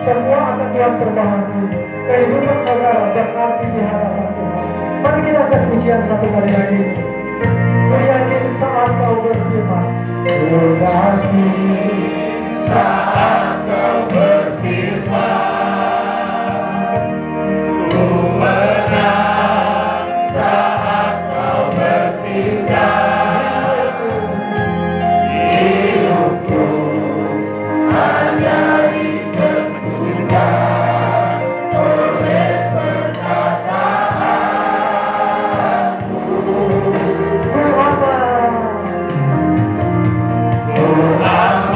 semua akan Tuhan perbaharui. Kehidupan saudara berarti di hadapan Tuhan. Mari kita angkat pujian satu kali lagi. Ku yakin saat kau berfirman, ku yakin saat kau berfirman, ku menang saat kau bertindak. Hidupku hanya ditentukan oleh perkataanmu. Ku aman, ku aman.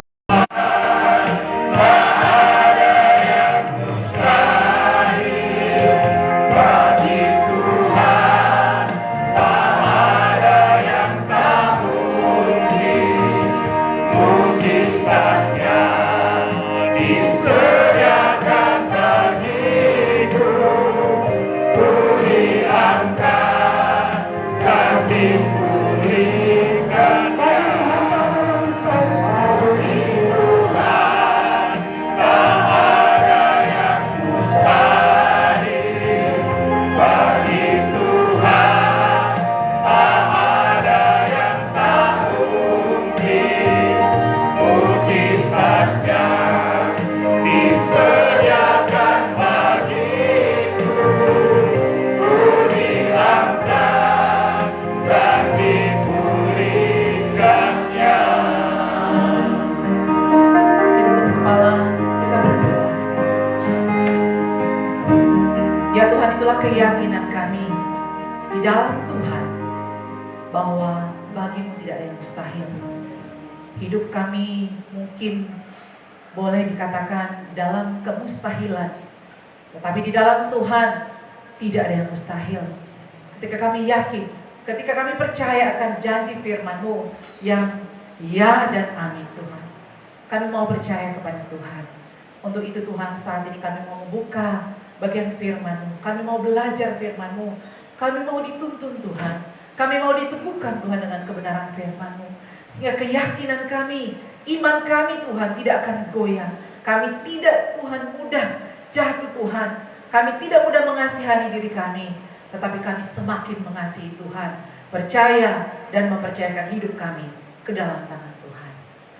Keyakinan kami di dalam Tuhan bahwa bagimu tidak ada yang mustahil. Hidup kami mungkin boleh dikatakan dalam kemustahilan, tetapi di dalam Tuhan tidak ada yang mustahil. Ketika kami yakin, ketika kami percaya akan janji firman-Mu yang ya dan amin Tuhan, kami mau percaya kepada Tuhan. Untuk itu Tuhan, saat ini kami mau membuka bagian firman-Mu. Kami mau belajar firman-Mu. Kami mau dituntun Tuhan. Kami mau diteguhkan Tuhan dengan kebenaran firman-Mu. Sehingga keyakinan kami, iman kami Tuhan tidak akan goyah. Kami tidak Tuhan mudah jatuh Tuhan. Kami tidak mudah mengasihani diri kami. Tetapi kami semakin mengasihi Tuhan. Percaya dan mempercayakan hidup kami ke dalam tangan Tuhan.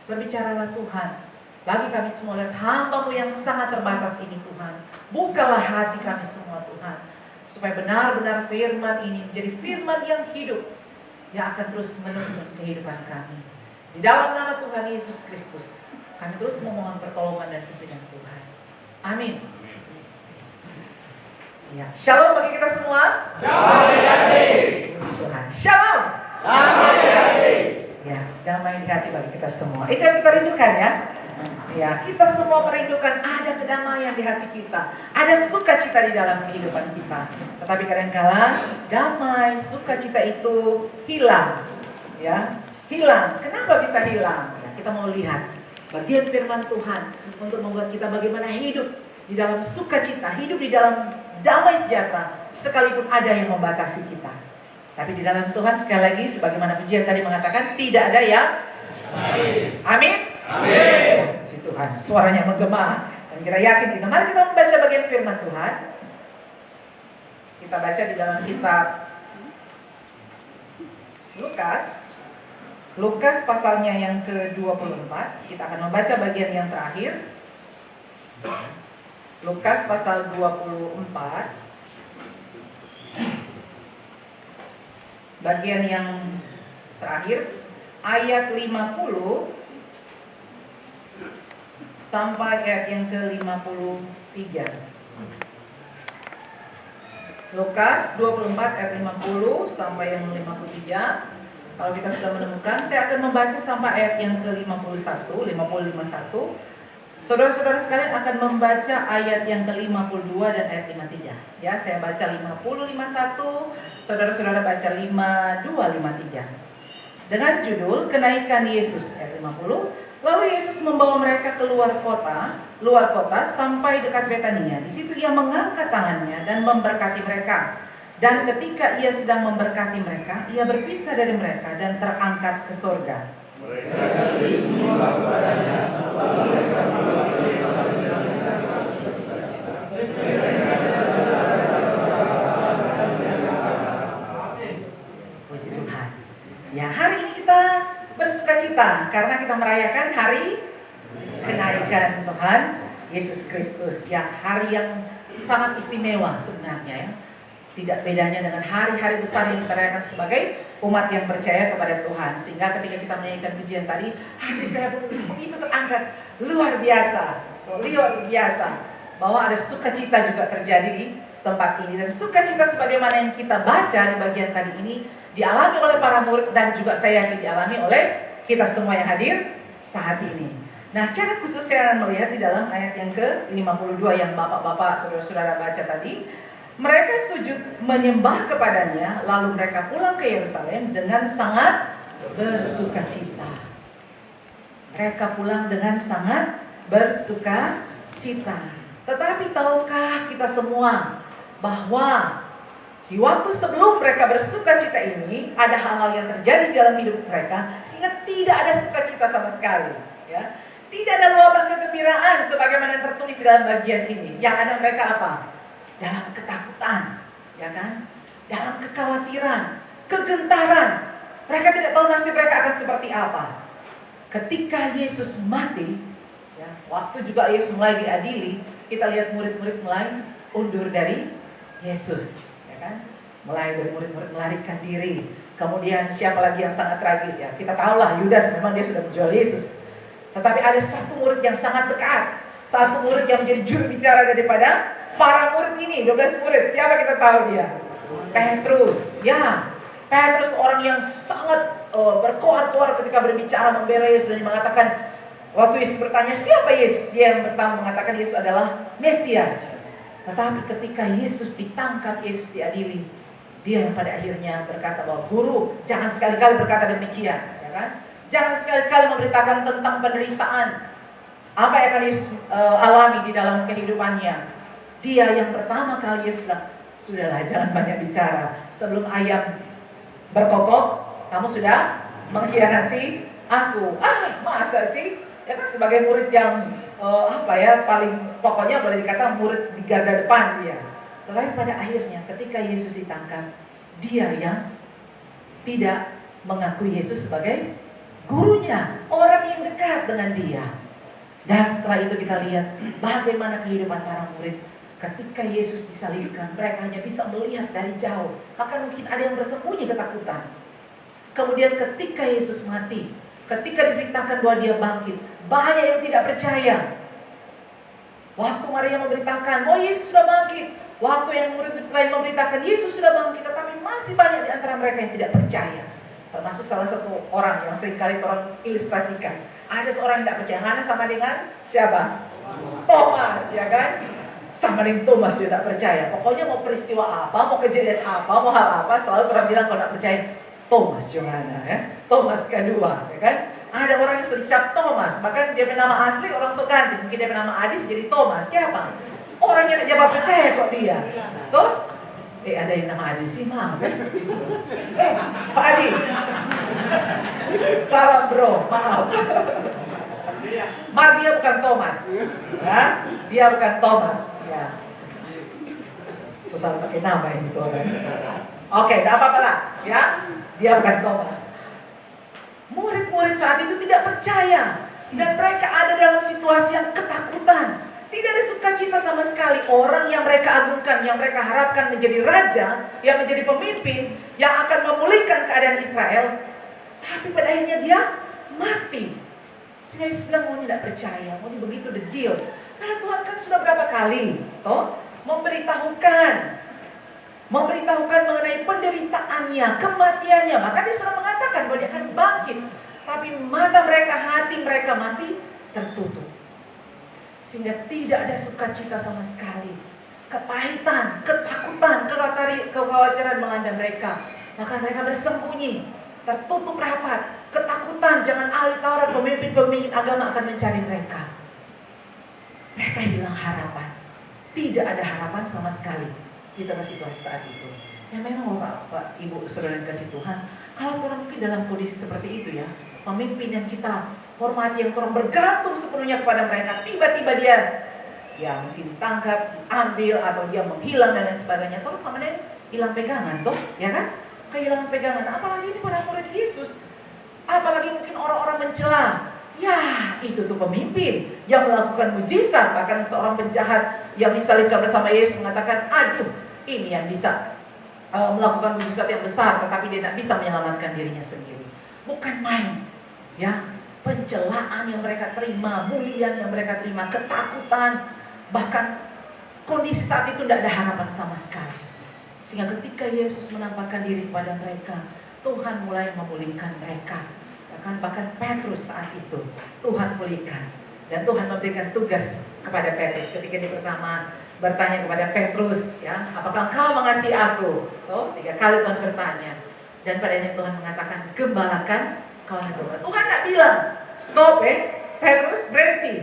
Berbicaralah Tuhan bagi kami semua, lihat hamba-Mu yang sangat terbatas ini Tuhan. Bukalah hati kami semua Tuhan, supaya benar-benar firman ini menjadi firman yang hidup, yang akan terus menuntun kehidupan kami. Di dalam nama Tuhan Yesus Kristus, kami terus memohon pertolongan dan pimpinan Tuhan. Amin. Ya, shalom bagi kita semua. Shalom Tuhan. Shalom. Ya, damai di hati bagi kita semua. Itu yang kita rindukan ya. Ya, kita semua merindukan ada kedamaian di hati kita, ada sukacita di dalam kehidupan kita. Tetapi kadang-kala damai, sukacita itu hilang, ya, hilang. Kenapa bisa hilang? Ya, kita mau lihat bagian firman Tuhan untuk membuat kita bagaimana hidup di dalam sukacita, hidup di dalam damai sejahtera, sekalipun ada yang membatasi kita. Tapi di dalam Tuhan, sekali lagi, sebagaimana pujian tadi mengatakan, tidak ada yang amin. Amin. Si Tuhan, suaranya menggema dan kita yakin kita. Mari kita membaca bagian firman Tuhan. Kita baca di dalam kitab Lukas pasalnya yang ke-24. Kita akan membaca bagian yang terakhir. Lukas pasal 24. Bagian yang terakhir, ayat 50 sampai ayat yang ke-53. Lukas 24 ayat 50 sampai yang 53. Kalau kita sudah menemukan, saya akan membaca sampai ayat yang ke-51, 50-51. Saudara-saudara sekalian akan membaca ayat yang ke-52 dan ayat 53. Ya, saya baca 50-51, saudara-saudara baca 52-53. Dengan judul Kenaikan Yesus ayat 50. Lalu Yesus membawa mereka keluar luar kota sampai dekat Betania. Di situ ia mengangkat tangannya dan memberkati mereka. Dan ketika ia sedang memberkati mereka, ia berpisah dari mereka dan terangkat ke surga. sukacita karena kita merayakan hari kenaikan Tuhan Yesus Kristus. Ya, hari yang sangat istimewa sebenarnya ya. Tidak bedanya dengan hari-hari besar yang kita rayakan sebagai umat yang percaya kepada Tuhan. Sehingga ketika kita menyanyikan pujian tadi, hati saya pun begitu terangkat. Luar biasa, luar biasa. Bahwa ada sukacita juga terjadi di tempat ini. Dan sukacita sebagaimana yang kita baca di bagian tadi ini dialami oleh para murid dan juga saya yang dialami oleh kita semua yang hadir saat ini. Nah, secara khusus saya akan melihat di dalam ayat yang ke-52 yang bapak-bapak, saudara-saudara baca tadi. Mereka sujud menyembah kepadanya, lalu mereka pulang ke Yerusalem dengan sangat bersukacita. Mereka pulang dengan sangat bersukacita. Tetapi tahukah kita semua bahwa di waktu sebelum mereka bersukacita ini ada hal-hal yang terjadi di dalam hidup mereka sehingga tidak ada sukacita sama sekali, ya. Tidak ada luapan kegembiraan sebagaimana yang tertulis di dalam bagian ini. Yang ada mereka apa? Dalam ketakutan, ya kan? Dalam kekhawatiran, kegentaran. Mereka tidak tahu nasib mereka akan seperti apa. Ketika Yesus mati, ya, waktu juga Yesus mulai diadili, kita lihat murid-murid mulai undur dari Yesus, ya kan? Mulai dari murid-murid melarikan diri. Kemudian siapa lagi yang sangat tragis ya? Kita tahulah Yudas memang dia sudah menjual Yesus. Tetapi ada satu murid yang sangat dekat, satu murid yang menjadi juru bicara daripada para murid ini, 12 murid. Siapa kita tahu dia? Petrus. Ya, Petrus orang yang sangat berkoar-koar ketika berbicara membela Yesus dan mengatakan, waktu Yesus bertanya siapa Yesus, dia yang pertama mengatakan Yesus adalah Mesias. Tetapi ketika Yesus ditangkap, Yesus diadili, dia yang pada akhirnya berkata bahwa guru, jangan sekali-kali berkata demikian, ya kan? Jangan sekali-kali memberitakan tentang penderitaan apa yang akan Yesus alami di dalam kehidupannya. Dia yang pertama kali Yesus bilang, sudahlah jangan banyak bicara. Sebelum ayam berkokok, kamu sudah mengkhianati aku. Masa sih? Ya kan sebagai murid yang paling pokoknya boleh dikata murid di garda depan dia. Tetapi pada akhirnya ketika Yesus ditangkap, dia yang tidak mengakui Yesus sebagai gurunya, orang yang dekat dengan dia. Dan setelah itu kita lihat bagaimana kehidupan para murid. Ketika Yesus disalibkan, mereka hanya bisa melihat dari jauh. Bahkan mungkin ada yang bersembunyi ketakutan. Kemudian ketika Yesus mati, ketika diberitakan bahwa dia bangkit, banyak yang tidak percaya. Waktu Maria memberitakan, oh Yesus sudah bangkit. Waktu yang murid lain memberitakan, Yesus sudah bangkit. Tetapi masih banyak di antara mereka yang tidak percaya. Termasuk salah satu orang yang seringkali orang ilustrasikan. Ada seorang yang tidak percaya. Hanya sama dengan siapa? Thomas, ya kan? Sama dengan Thomas dia tak percaya. Pokoknya mau peristiwa apa, mau kejadian apa, mau hal apa, selalu orang bilang kalau tak percaya, Thomas Johana, ya, Thomas kedua, ya kan? Ada orang yang dicap Thomas, bahkan dia nama asli orang Soganti, mungkin dia nama Adis jadi Thomas. Siapa? Orang yang tidak percaya kok dia. Tuh? Ada yang nama Adi sih, maaf. Pak Adi. Salam bro, maaf. Dia bukan Thomas, ya, dia bukan Thomas, ya. Susah pakai nama ini tuh orang. Oke, tidak apa-apa lah, ya. Dia bukan Thomas. Murid-murid saat itu tidak percaya dan mereka ada dalam situasi yang ketakutan. Tidak ada sukacita sama sekali. Orang yang mereka agungkan, yang mereka harapkan menjadi raja, yang menjadi pemimpin, yang akan memulihkan keadaan Israel, tapi pada akhirnya dia mati. Sehingga Yesus bilang, mau tidak percaya, mau begitu degil. Karena Tuhan kan sudah berapa kali memberitahukan mengenai penderitaannya, kematiannya. Maka dia sudah mengatakan bahwa dia akan bangkit. Tapi mata mereka, hati mereka masih tertutup. Sehingga tidak ada sukacita sama sekali. Kepahitan, ketakutan, kekhawatiran melanda mereka. Maka mereka bersembunyi, tertutup rapat, ketakutan, jangan ahli Taurat, pemimpin-pemimpin agama akan mencari mereka. Mereka hilang harapan. Tidak ada harapan sama sekali di tengah situasi saat itu. Ya memang Bapak, Ibu, Saudara yang kasih Tuhan, kalau orang mungkin dalam kondisi seperti itu ya, pemimpin yang kita hormati, yang kurang bergantung sepenuhnya kepada mereka, tiba-tiba dia ya mungkin ditangkap, diambil, atau dia menghilang dan lain sebagainya. Terus sama dia hilang pegangan, toh, ya kan? Kehilangan pegangan. Apalagi ini para murid Yesus. Apalagi mungkin orang-orang mencela. Ya, itu tuh pemimpin yang melakukan mujizat. Bahkan seorang penjahat yang disalibkan bersama Yesus mengatakan, aduh, ini yang bisa melakukan mujizat yang besar, tetapi dia tidak bisa menyelamatkan dirinya sendiri. Bukan main, ya, pencelaan yang mereka terima, bulian yang mereka terima, ketakutan, bahkan kondisi saat itu tidak ada harapan sama sekali. Sehingga ketika Yesus menampakkan diri kepada mereka, Tuhan mulai memulihkan mereka. Bahkan Petrus saat itu Tuhan pulihkan, dan Tuhan memberikan tugas kepada Petrus ketika dia pertama bertanya kepada Petrus, ya, apakah kau mengasihi aku? 3 kali Tuhan bertanya, dan padanya Tuhan mengatakan, gembalakan kawan domba. Tuhan tidak bilang stop, Petrus berhenti.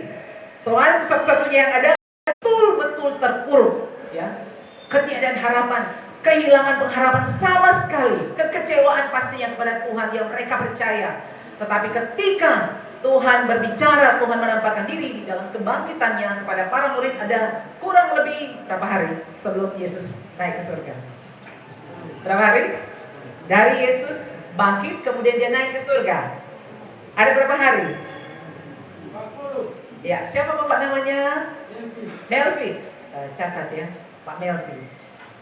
Soalnya satu-satunya yang ada betul-betul terpuruk, ya, ketiadaan harapan, kehilangan pengharapan sama sekali, kekecewaan pastinya kepada Tuhan yang mereka percaya. Tetapi ketika Tuhan berbicara, Tuhan menampakkan diri di dalam kebangkitannya kepada para murid, ada kurang lebih berapa hari sebelum Yesus naik ke surga? Berapa hari? Dari Yesus bangkit kemudian dia naik ke surga. Ada berapa hari? 40. Ya, siapa bapak namanya? Melvi. Catat ya, Pak Melvi.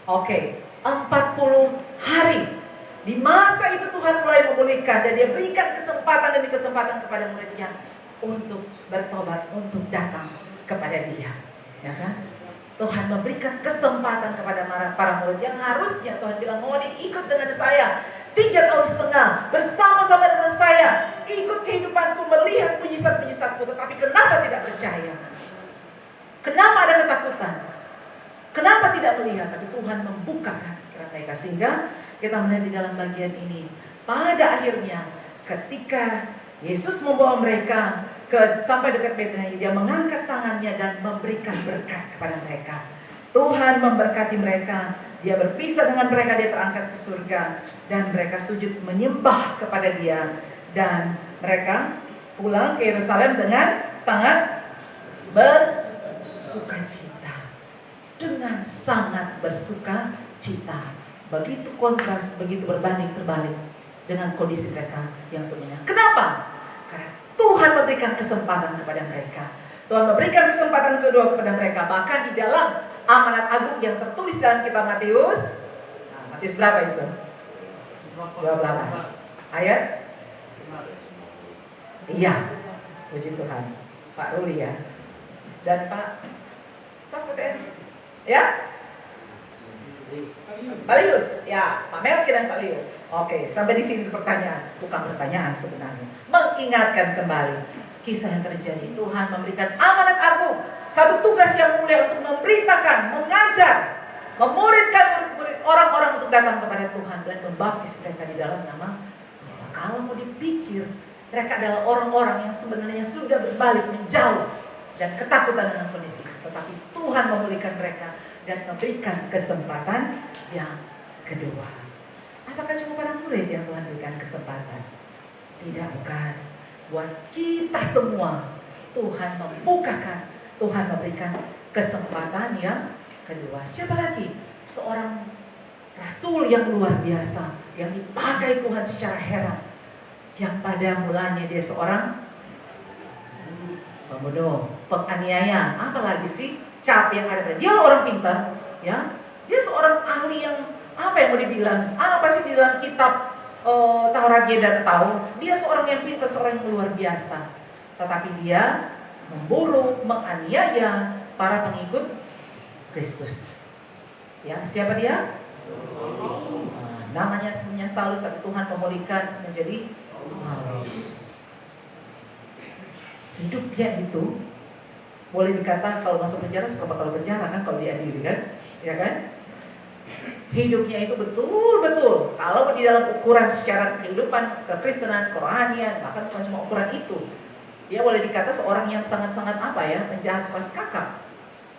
Oke, 40 hari. Di masa itu Tuhan mulai memulihkan, dan dia berikan kesempatan demi kesempatan kepada muridnya untuk bertobat, untuk datang kepada dia, ya kan? Tuhan memberikan kesempatan kepada para murid yang harusnya Tuhan bilang, mau ikut dengan saya 3,5 tahun bersama-sama dengan saya, ikut kehidupanku, melihat mujizat-mujizatku, tetapi kenapa tidak percaya? Kenapa ada ketakutan? Kenapa tidak melihat? Tapi Tuhan membukakan pikiran mereka, sehingga kita melihat di dalam bagian ini, pada akhirnya ketika Yesus membawa mereka sampai dekat Betania, dia mengangkat tangannya dan memberikan berkat kepada mereka. Tuhan memberkati mereka, dia berpisah dengan mereka, dia terangkat ke surga, dan mereka sujud menyembah kepada dia, dan mereka pulang ke Yerusalem dengan sangat bersukacita. Dengan sangat bersukacita. Begitu kontras, begitu berbanding terbalik dengan kondisi mereka yang sebenarnya. Kenapa? Karena Tuhan memberikan kesempatan kepada mereka. Tuhan memberikan kesempatan kedua kepada mereka. Bahkan di dalam amanat agung yang tertulis dalam kitab Matius. Matius berapa itu? 12 ayat. Iya, puji Tuhan. Pak Ruli ya. Dan Pak siapa tadi? Ya? Pak Lius, ya, Pak Melki dan Pak Lius. Oke, sampai di sini pertanyaan, bukan pertanyaan sebenarnya. Mengingatkan kembali kisah yang terjadi. Tuhan memberikan amanat agung, satu tugas yang mulia untuk memberitakan, mengajar, memuridkan murid-murid orang-orang untuk datang kepada Tuhan dan membaptis mereka di dalam nama. Kalau mau dipikir, mereka adalah orang-orang yang sebenarnya sudah berbalik menjauh dan ketakutan dengan kondisi. Tetapi Tuhan memulihkan mereka dan memberikan kesempatan yang kedua. Apakah cuma para murid yang Tuhan berikan kesempatan? Tidak, bukan. Buat kita semua Tuhan membukakan, Tuhan memberikan kesempatan yang kedua. Siapa lagi? Seorang rasul yang luar biasa, yang dipakai Tuhan secara heran, yang pada mulanya dia seorang pembunuh, penganiaya, apalagi sih cap yang ada. Dia orang pintar, ya. Dia seorang ahli yang apa yang mau dibilang? Apa sih di dalam kitab Taurat dia tahu? Dia seorang yang pintar, seorang yang luar biasa. Tetapi dia memburu, menganiaya para pengikut Kristus. Ya, siapa dia? Namanya sebenarnya Saulus, tapi Tuhan memulihkan menjadi Paulus. Hidupnya itu boleh dikatakan kalau masuk penjara suka bakal penjara kan kalau diadili kan, ya kan? Hidupnya itu betul-betul kalau di dalam ukuran secara kehidupan kekristenan, kerohanian, bahkan bukan cuma ukuran itu, dia boleh dikata seorang yang sangat-sangat apa ya, penjahat kelas kakap.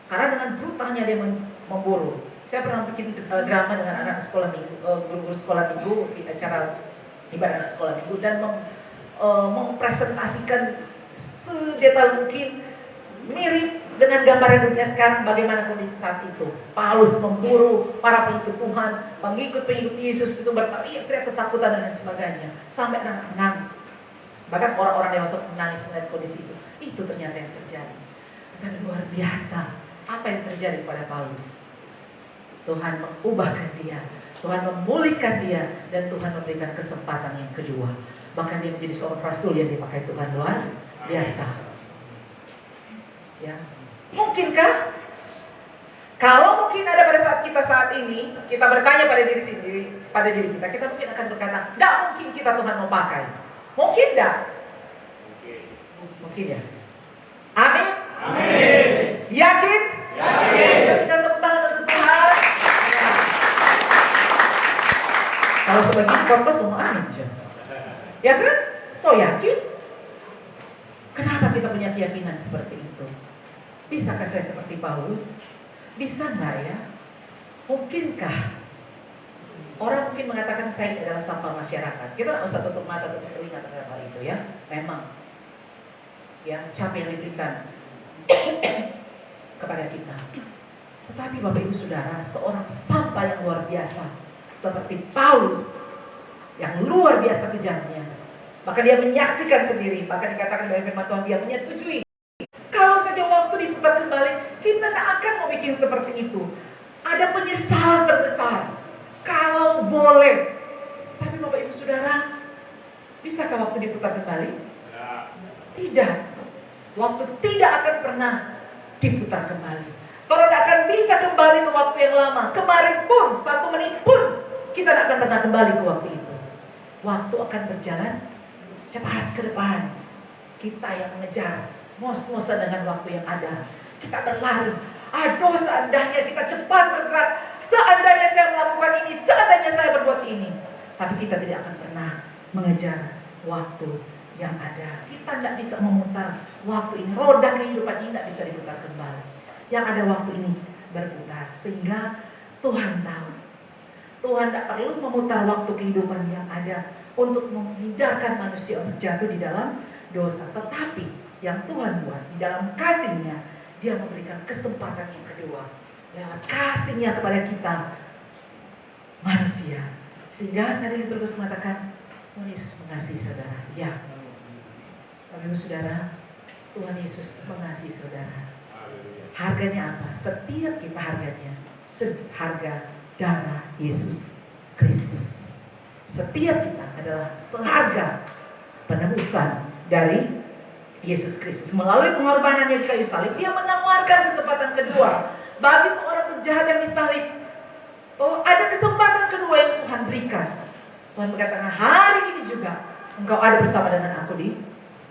Karena dengan brutalnya dia memburu. Saya pernah bikin drama dengan anak sekolah minggu, guru-guru sekolah minggu di acara ibadah anak sekolah minggu, dan mempresentasikan sedetail mungkin mirip dengan gambar hidupnya sekarang bagaimana kondisi saat itu. Paulus memburu para pengikut Tuhan, pengikut Yesus itu berteriak-teriak ketakutan dan sebagainya, sampai anak nangis. Bahkan orang-orang dewasa menangis melihat kondisi itu. Itu ternyata yang terjadi. Dan luar biasa apa yang terjadi pada Paulus. Tuhan mengubahkan dia, Tuhan memulihkan dia, dan Tuhan memberikan kesempatan yang kedua. Bahkan dia menjadi seorang rasul yang dipakai Tuhan luar biasa. Ya, mungkinkah? Kalau mungkin ada pada saat kita saat ini, kita bertanya pada diri sendiri, pada diri kita mungkin akan berkata, tidak mungkin kita Tuhan mau pakai. Mungkin tidak? Mungkin ya. Amin. Amin. Yakin? Yakin. Kita tepuk tangan untuk Tuhan. Kalau sebagian korban semua amin aja. Ya kan? So yakin? Kenapa kita punya keyakinan seperti itu? Bisakah saya seperti Paulus? Bisa nggak ya? Mungkinkah? Orang mungkin mengatakan saya adalah sampah masyarakat. Kita nggak usah tutup mata, tutup telinga terhadap hal itu ya. Memang, ya cap yang diberikan kepada kita. Tetapi Bapak Ibu Saudara, seorang sampah yang luar biasa seperti Paulus yang luar biasa kejamnya. Maka dia menyaksikan sendiri, bahkan dikatakan oleh firman Tuhan dia menyetujui. Kalau saja waktu diputar kembali, kita tidak akan mau bikin seperti itu. Ada penyesalan terbesar. Kalau boleh. Tapi Bapak Ibu Saudara, bisakah waktu diputar kembali? Tidak. Waktu tidak akan pernah diputar kembali. Kalau tidak akan bisa kembali ke waktu yang lama. Kemarin pun, 1 menit pun, kita tidak akan pernah kembali ke waktu itu. Waktu akan berjalan cepat ke depan. Kita yang mengejar, ngos-ngosan dengan waktu yang ada. Kita berlari. Aduh, seandainya kita cepat bergerak. Seandainya saya melakukan ini, seandainya saya berbuat ini. Tapi kita tidak akan pernah mengejar waktu yang ada. Kita tidak bisa memutar waktu ini. Roda kehidupan ini tidak bisa diputar kembali. Yang ada waktu ini berputar. Sehingga Tuhan tahu. Tuhan tidak perlu memutar waktu kehidupan yang ada untuk menghindarkan manusia untuk jatuh di dalam dosa. Tetapi yang Tuhan buat di dalam kasih-Nya, Dia memberikan kesempatan yang kedua lewat kasih-Nya kepada kita manusia. Sehingga tadi terus mengatakan Tuhan Yesus mengasihi saudara. Ya, Bapak Ibu Saudara, Tuhan Yesus mengasihi saudara. Harganya apa? Setiap kita harganya seharga darah Yesus Kristus. Setiap kita adalah seharga penebusan dari Yesus Kristus. Melalui pengorbanannya di kayu salib, Dia menawarkan kesempatan kedua bagi seorang penjahat yang disalib. Oh, ada kesempatan kedua yang Tuhan berikan. Tuhan berkata, hari ini juga engkau ada bersama dengan aku di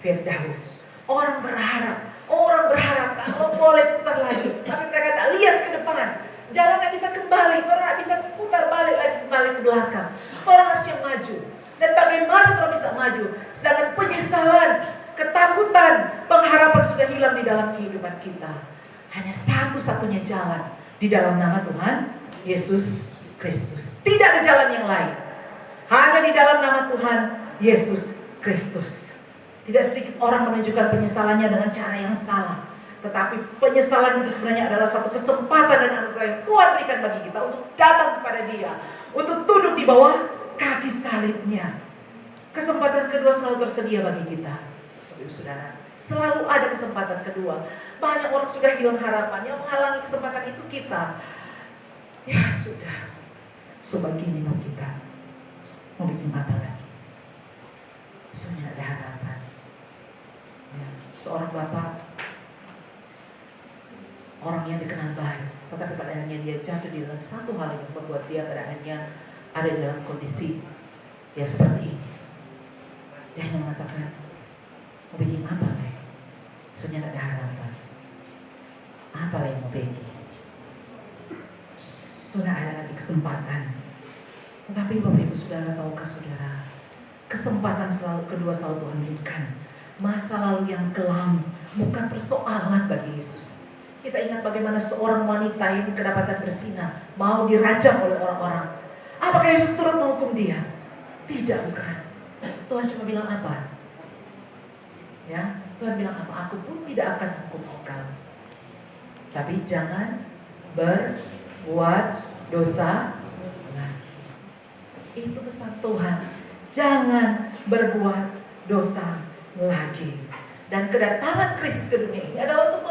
Firdaus. Orang berharap kalau boleh putar lagi, tapi mereka tak lihat ke depan. Jalan tak bisa kembali, orang tak bisa putar balik lagi ke belakang. Orang harus yang maju. Dan bagaimana orang bisa maju? Sedangkan penyesalan, ketakutan, pengharapan sudah hilang di dalam kehidupan kita. Hanya satu-satunya jalan di dalam nama Tuhan Yesus Kristus. Tidak ada jalan yang lain. Hanya di dalam nama Tuhan Yesus Kristus. Tidak sedikit orang menunjukkan penyesalannya dengan cara yang salah. Tetapi penyesalan itu sebenarnya adalah satu kesempatan dan anugerah yang Tuhan berikan bagi kita untuk datang kepada Dia, untuk duduk di bawah kaki salib-Nya. Kesempatan kedua selalu tersedia bagi kita. Saudara, selalu ada kesempatan kedua. Banyak orang sudah hilang harapan. Yang menghalangi kesempatan itu kita. Ya sudah, sebegini mau kita mau bikin apa lagi? Sudah ada harapan. Ya, seorang bapak, orang yang dikenal baik, tetapi pada akhirnya dia jatuh di dalam satu hal yang membuat dia pada akhirnya ada dalam kondisi ya seperti ini. Dia hanya mengatakan, mau bikin apa nih? Soalnya ada harapan. Apa yang mau bikin? Sudah ada lagi kesempatan. Tetapi Bapak Ibu Saudara, tahukah saudara, kesempatan selalu kedua selalu Tuhan berikan. Masa lalu yang kelam bukan persoalan bagi Yesus. Kita ingat bagaimana seorang wanita yang kedapatan bersinah mau dirajam oleh orang-orang. Apakah Yesus turut menghukum dia? Tidak, bukan. Tuhan cuma bilang apa? Ya, Tuhan bilang apa? Aku pun tidak akan hukum engkau. Tapi jangan berbuat dosa lagi. Itu pesan Tuhan. Jangan berbuat dosa lagi. Dan kedatangan Kristus ke dunia ini adalah untuk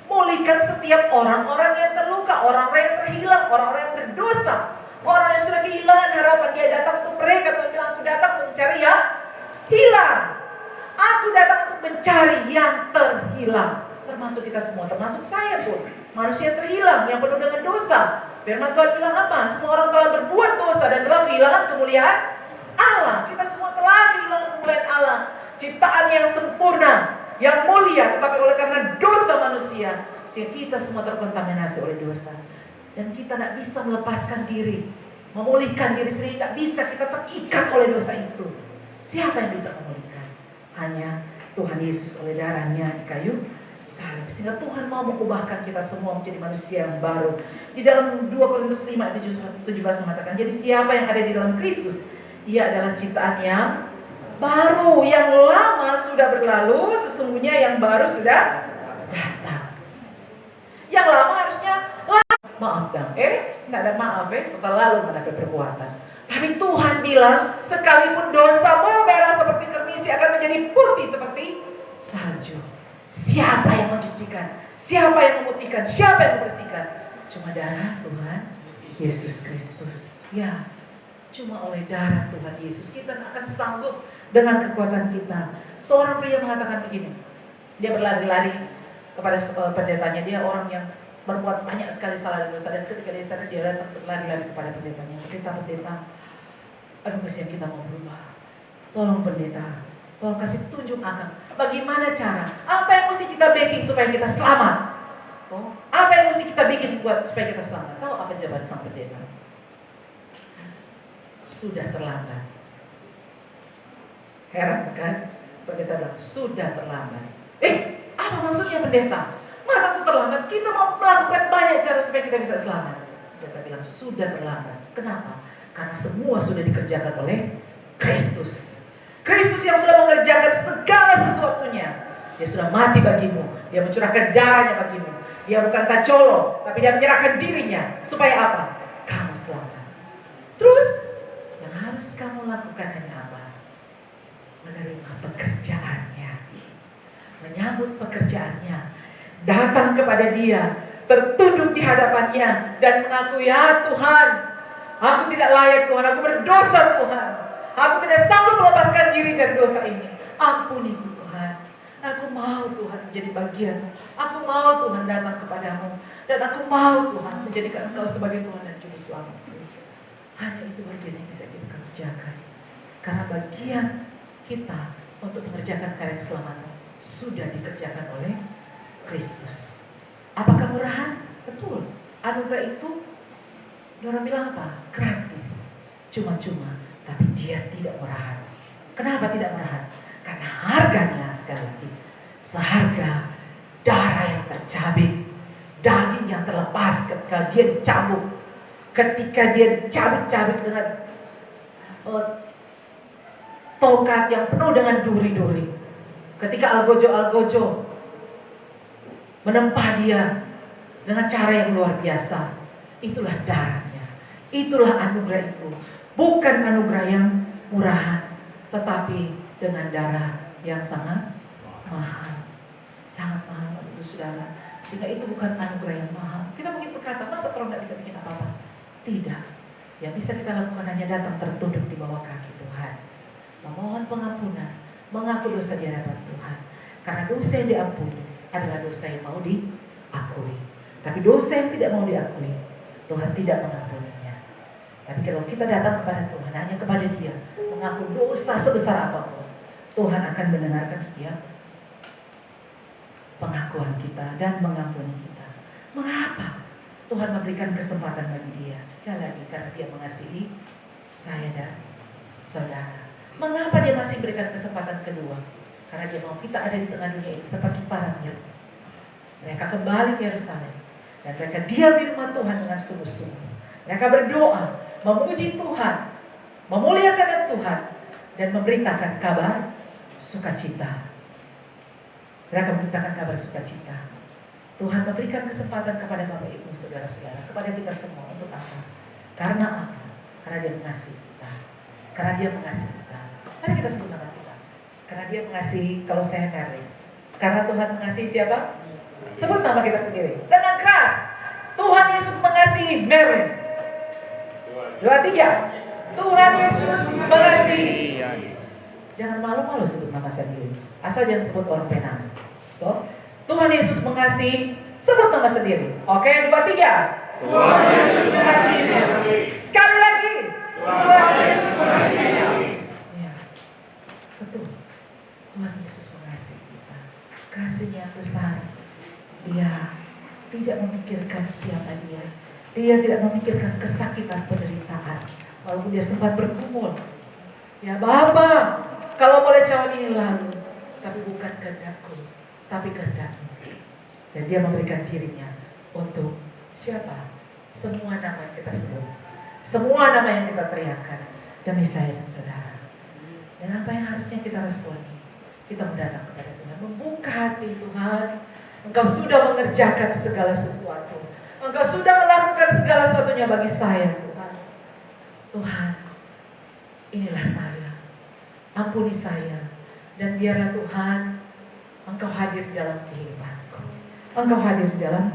memulihkan setiap orang-orang yang terluka, orang-orang yang terhilang, orang-orang yang berdosa, orang yang sudah kehilangan harapan. Dia datang untuk mereka, Tuhan bilang, aku datang untuk mencari yang hilang. Aku datang untuk mencari yang terhilang. Termasuk kita semua, termasuk saya pun. Manusia terhilang, yang penuh dengan dosa. Firman Tuhan bilang apa? Semua orang telah berbuat dosa dan telah kehilangan kemuliaan Allah. Kita semua telah kehilangan kemuliaan Allah. Ciptaan yang sempurna, yang mulia, tetapi oleh karena dosa manusia, sehingga kita semua terkontaminasi oleh dosa. Dan kita tidak bisa melepaskan diri, memulihkan diri sendiri, tidak bisa, kita terikat oleh dosa itu. Siapa yang bisa memulihkan? Hanya Tuhan Yesus oleh darahnya di kayu salib. Sehingga Tuhan mau mengubahkan kita semua menjadi manusia yang baru. Di dalam 2 Korintus 5 ayat 17 mengatakan, jadi siapa yang ada di dalam Kristus, ia adalah ciptaan yang baru. Yang lama sudah berlalu, sesungguhnya yang baru sudah datang. Yang lama harusnya maaf bang, nggak ada maaf setelah lalu mana ada perbuatan. Tapi Tuhan bilang, sekalipun dosamu merah seperti kermisi akan menjadi putih seperti salju. Siapa yang mencucikan? Siapa yang memutihkan? Siapa yang membersihkan? Cuma darah Tuhan Yesus Kristus. Ya, cuma oleh darah Tuhan Yesus. Kita akan sanggup dengan kekuatan kita. Seorang pria mengatakan begini, dia berlari-lari kepada pendetanya. Dia orang yang berbuat banyak sekali salah dan dosa. Dan ketika dia sadar, dia datang berlari-lari kepada pendetanya. Pendeta, aduh kesian kita mau berubah. Tolong pendeta, tolong kasih tunjuk akang. Bagaimana cara? Apa yang mesti kita bikin supaya kita selamat? Oh, apa yang mesti kita bikin buat supaya kita selamat? Tahu apa jawaban sang pendeta? Sudah terlambat. Heran kan? Pendeta bilang, sudah terlambat. Apa maksudnya pendeta? Masa sudah terlambat? Kita mau melakukan banyak cara supaya kita bisa selamat. Pendeta bilang, sudah terlambat. Kenapa? Karena semua sudah dikerjakan oleh Kristus. Kristus yang sudah mengerjakan segala sesuatunya. Dia sudah mati bagimu. Dia mencurahkan darahnya bagimu. Dia bukan tacolo, tapi dia menyerahkan dirinya. Supaya apa? Kamu selamat. Terus, yang harus kamu lakukan hanya apa? Menerima pekerjaannya. Menyambut pekerjaannya. Datang kepada dia. Bertunduk di hadapannya. Dan mengaku, ya Tuhan, aku tidak layak Tuhan. Aku berdosa Tuhan. Aku tidak sanggup melepaskan diri dari dosa ini. Ampuniku Tuhan. Aku mau Tuhan menjadi bagian. Aku mau Tuhan datang kepadamu. Dan aku mau Tuhan menjadikan Engkau sebagai Tuhan dan Juru Selamatku. Hanya itu bagian yang bisa kita kerjakan. Karena bagian kita untuk mengerjakan karya keselamatan sudah dikerjakan oleh Kristus. Apakah murahan? Betul. Anugerah itu, orang bilang apa? Gratis. Cuma-cuma. Tapi dia tidak murahan. Kenapa tidak murahan? Karena harganya, sekali lagi, seharga darah yang tercabik, daging yang terlepas ketika dia dicambuk, ketika dia dicabik-cabik dengan tokat yang penuh dengan duri-duri, ketika algojo menempa dia dengan cara yang luar biasa. Itulah darahnya, itulah anugerah itu. Bukan anugerah yang murahan, tetapi dengan darah yang sangat mahal. Sangat mahal, Ibu Saudara. Sehingga itu bukan anugerah yang mahal. Kita mungkin berkata, masa orang tidak bisa bikin apa-apa? Tidak. Yang bisa kita lakukan hanya datang tertunduk di bawah kaki Tuhan. Memohon pengampunan, mengaku dosa di hadapan Tuhan. Karena dosa yang diampuni adalah dosa yang mau diakui. Tapi dosa yang tidak mau diakui, Tuhan tidak mengampuninya. Tapi kalau kita datang kepada Tuhan, hanya kepada Dia, mengaku dosa sebesar apapun, Tuhan akan mendengarkan setiap pengakuan kita dan mengampuni kita. Mengapa Tuhan memberikan kesempatan bagi dia? Sekali lagi, karena Dia mengasihi saya dan saudara. Mengapa Dia masih berikan kesempatan kedua? Karena Dia mau kita ada di tengah dunia ini seperti para penyerbu. Mereka kembali ke Yerusalem dan mereka diam di rumah Tuhan dengan sungguh-sungguh. Mereka berdoa, memuji Tuhan, memuliakan Tuhan, dan memberitakan kabar sukacita. Mereka memberitakan kabar sukacita. Tuhan memberikan kesempatan kepada Bapak Ibu, Saudara-saudara, kepada kita semua untuk apa? Karena apa? Karena Dia mengasihi kita. Karena Dia mengasihi kita. Mari kita sebut nama kita. Karena Karena dia mengasihi, kalau saya Merlin. Karena Tuhan mengasihi siapa? Sebut nama kita sendiri dengan keras. Tuhan Yesus mengasihi Merlin. 2, 3. Tuhan Yesus mengasihi. Jangan malu-malu sebut nama sendiri. Asal jangan sebut orang penang. Tuhan Yesus mengasihi. Sebut nama sendiri. Oke, 2, 3. Tuhan Yesus mengasihi. Sekali lagi. Tuhan Yesus mengasihi. Ya, betul. Tuhan Yesus mengasihi kita. Kasihnya besar. Dia tidak memikirkan siapa dia. Dia tidak memikirkan kesakitan penderitaan. Walaupun dia sempat bergumul. Ya Bapa, kalau boleh cawan ini lalu. Tapi bukan kehendakku, tapi kehendakmu. Dan dia memberikan dirinya untuk siapa? Semua nama yang kita sebut. Semua nama yang kita teriakkan. Demi saya dan saudara. Dan apa yang harusnya kita responi? Kita mendatang kepada Tuhan. Membuka hati Tuhan. Engkau sudah mengerjakan segala sesuatu. Engkau sudah melakukan segala sesuatunya bagi saya Tuhan. Tuhan, inilah saya. Ampuni saya. Dan biarlah Tuhan, Engkau hadir di dalam kehidupanku. Engkau hadir di dalam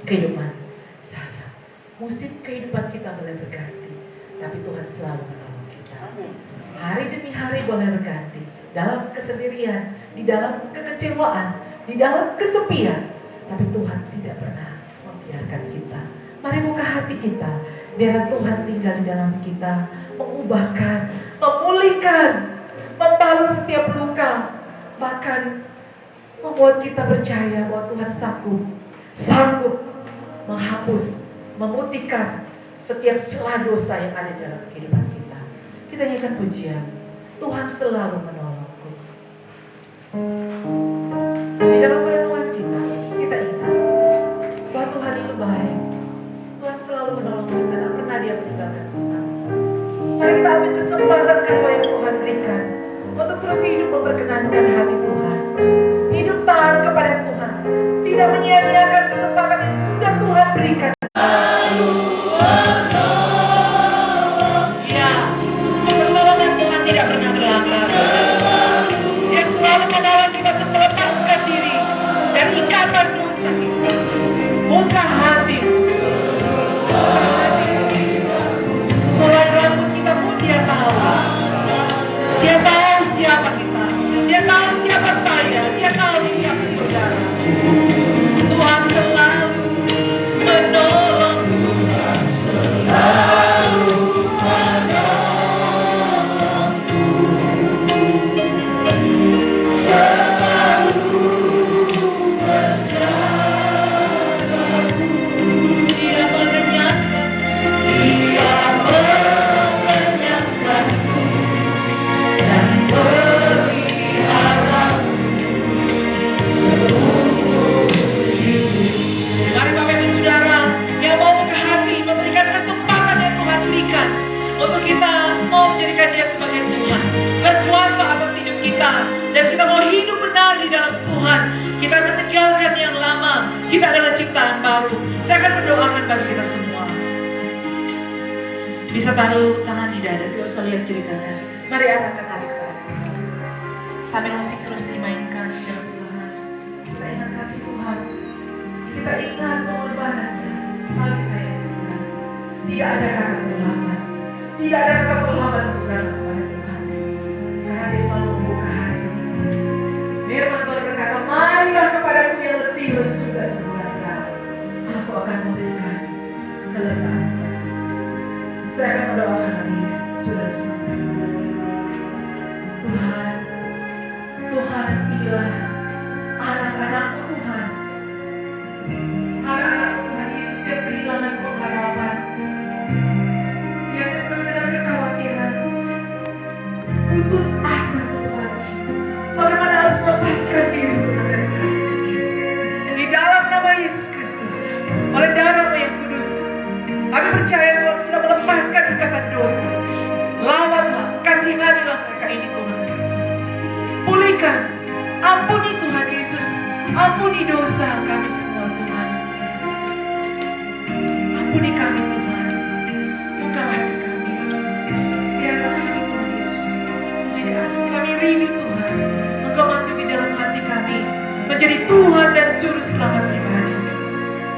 kehidupan saya. Musim kehidupan kita boleh berganti, tapi Tuhan selalu menolong kita. Hari demi hari boleh berganti. Dalam kesendirian, di dalam kekecewaan, di dalam kesepian, tapi Tuhan tidak pernah membiarkan kita. Mari buka hati kita, biar Tuhan tinggal di dalam kita, mengubahkan, memulihkan, membalut setiap luka, bahkan membuat kita percaya bahwa Tuhan sanggup menghapus, memutihkan setiap celah dosa yang ada dalam kehidupan kita. Kita nyanyikan pujian, Tuhan selalu menolongku. Di dalam perenungan kita ingat bahwa Tuhan itu baik. Tuhan selalu menolong kita, tidak pernah dia meninggalkan kita. Mari kita ambil kesempatan kedua yang Tuhan berikan untuk terus hidup memperkenankan hati Tuhan. Hidup taat kepada Tuhan, tidak menyia-nyiakan kesempatan yang sudah Tuhan berikan. Ya, pertolongan Tuhan tidak pernah terlambat. Dia selalu menolong kita untuk melepaskan diri dari ikatan dosa kita. Buka hati. Selain rambut kita pun dia tahu. Dia tahu siapa kita. Dia tahu siapa saya. Dia tahu siapa saudara. Tuhan selalu menolong. Tuhan selalu menolongku. Selalu menjagaku. Dia mengenyangkan. Dia mengenyangkanku dan peliharaku seumur hidup. Mari Bapak Ibu Saudara yang mau buka hati, memberikan kesempatan yang Tuhan berikan untuk kita mau menjadikan dia sebagai Tuhan, berkuasa atas hidup kita, dan kita mau hidup benar di dalam Tuhan. Kita akan meninggalkan yang lama. Kita adalah ciptaan baru. Saya akan mendoakan bagi kita semua. Bisa taruh tangan di dada, tidak usah lihat kiri kanan. Mari angkat tangan kita. Sambil musik terus dimainkan di dalam Tuhan. Kita ingat kasih Tuhan. Kita ingat pengorbanannya. Bagi saya yang sudah. Tidak ada kata terlambat. Tidak ada kata terlambat bukan kepada Tuhan. Karena dia selalu membuka hati. Firman Tuhan berkata, marilah kepadaku yang letih lesu dan berat. Aku akan memberikan kelegaan. Saya akan mendoakan lagi, saudara-saudara. Tuhan, Tuhan inilah anak-anak-Mu Tuhan. Anak-anak Tuhan Yesus yang kehilangan pengharapan, yang benar-benar kekhawatiran, putus asa Tuhan. Bagaimana harus melepaskan diri untuk mereka. Di dalam nama Yesus Kristus, oleh darah-Mu yang kudus, kami percaya Tuhan sudah melepaskan ikatan dosa. Lawanlah, kasihanilah mereka ini Tuhan. Pulihkan, ampuni Tuhan Yesus, ampuni dosa kami semua Tuhan. menjadi Tuhan dan Juru Selamat pribadi.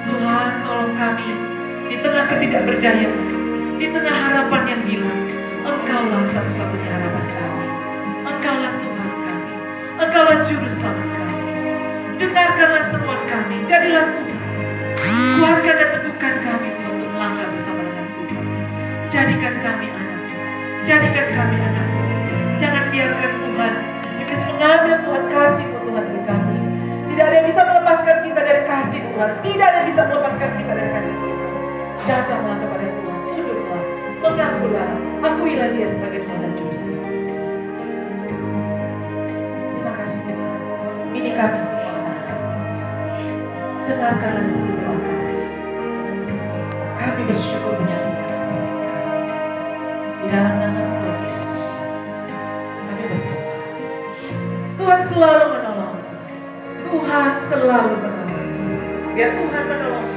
Tuhan, tolong kami di tengah ketidakberdayaan, di tengah harapan yang hilang. Engkaulah satu-satunya harapan kami. Engkaulah Tuhan kami. Engkaulah Juru Selamat kami. Dengarkanlah seruan kami. Jadilah Tuhan. Kuatkan dan teguhkan kami Tuhan untuk melangkah bersama dengan Tuhan. Jadikan kami anak. Jadikan kami anak. Jangan biarkan Tuhan Yesus mengambil Tuhan kasih Tuhan dari kami. Tidak ada yang bisa melepaskan kita dari kasih Tuhan. Tidak ada yang bisa melepaskan kita dari kasih Tuhan. Datanglah kepada Tuhan. Tunduklah. Mengakulah. Akuilah Dia sebagai Tuhan dan Juru Selamat. Terima kasih Tuhan. Ini kami semua anak-anak. Dengarkanlah semua doa kami. Kami bersyukur menyambut kasih. Di dalam nama Tuhan Yesus, kami berdoa. Tuhan selalu menolong. Tuhan selalu menolong. Biar Tuhan menolong.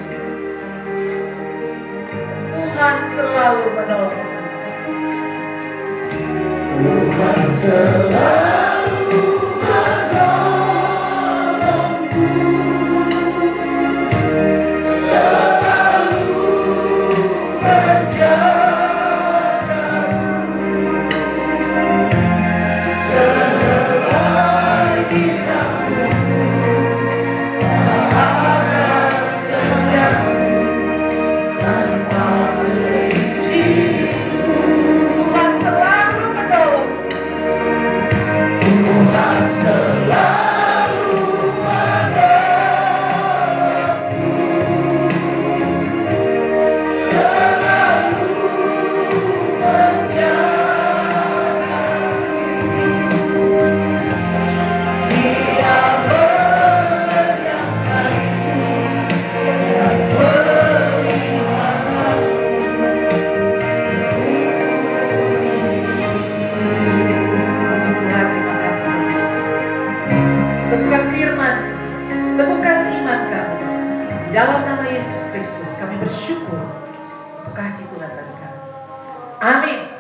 Tuhan selalu menolong. Tuhan selalu dalam nama Yesus Kristus kami bersyukur untuk kasih Tuhan bagi kami. Amin.